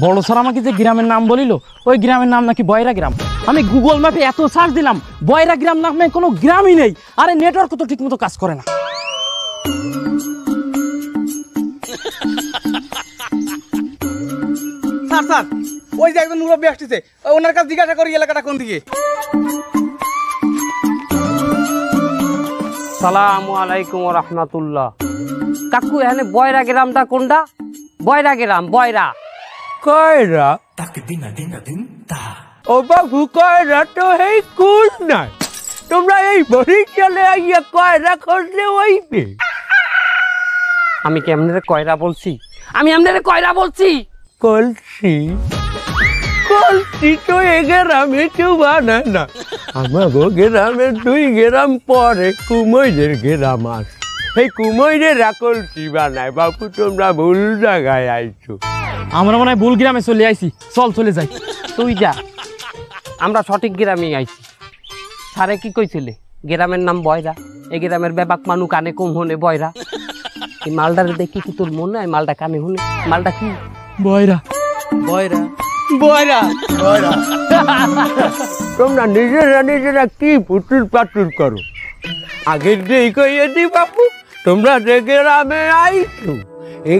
বড় স্যার আমাকে যে গ্রামের নাম বলিল ওই গ্রামের নাম নাকি বয়রা গ্রাম। আমি গুগল ম্যাপে এত সার্চ দিলাম বয়রা গ্রাম নামে কোনো গ্রামই নেই। আরে নেটওয়ার্ক তো ঠিক মতো কাজ করে না। স্যার স্যার ওই যে একজন মুরব্বী আসতেছে, ওনার কাছে জিজ্ঞাসা করি এলাকাটা কোন দিকে। সালামু আলাইকুম ওয়া রাহমাতুল্লাহ। কাকু এখানে বয়রা গ্রামটা কোনটা? বয়রা গ্রাম, বয়রা কয়রা ও বাবু, কয়রা তো এই কুল নাই। তোমরা এই বরিশালে আইয়া কয়রা করলে ওইবে। আমি কি আপনারে কয়রা বলছি? আমি আপনারে কয়রা বলছি? কলসি কলসি তো এ গ্রামে কেউ বানায় না। আমাগো গ্রামে 2 গ্রাম পরে কুমৈরের গ্রাম আছে, এই কুমৈরেরা কলসি বানায়। বাবু তোমরা ভুল জায়গায় আইছো। আমরা মনে হয় ভুল গ্রামে চলে আইছি, চল চলে যাই। তুই যা, আমরা সঠিক গ্রামে আইছি। সারে কি কইছিলে? গ্রামের নাম বয়রা, এই গ্রামের ব্যাপাক মানু কানে কম হনে বয়রা। এই মালটারে দেখি কি তোর মনে হয় মালটা কানে হনে? মালটা কি? বয়রা বয়রা বয়রা বয়রা। তোমরা নিজেরা কি পুতুল পাতুল করো? আগের দিয়ে কইয়ে দি বাপু, তোমরা যে গ্রামে আইছো এ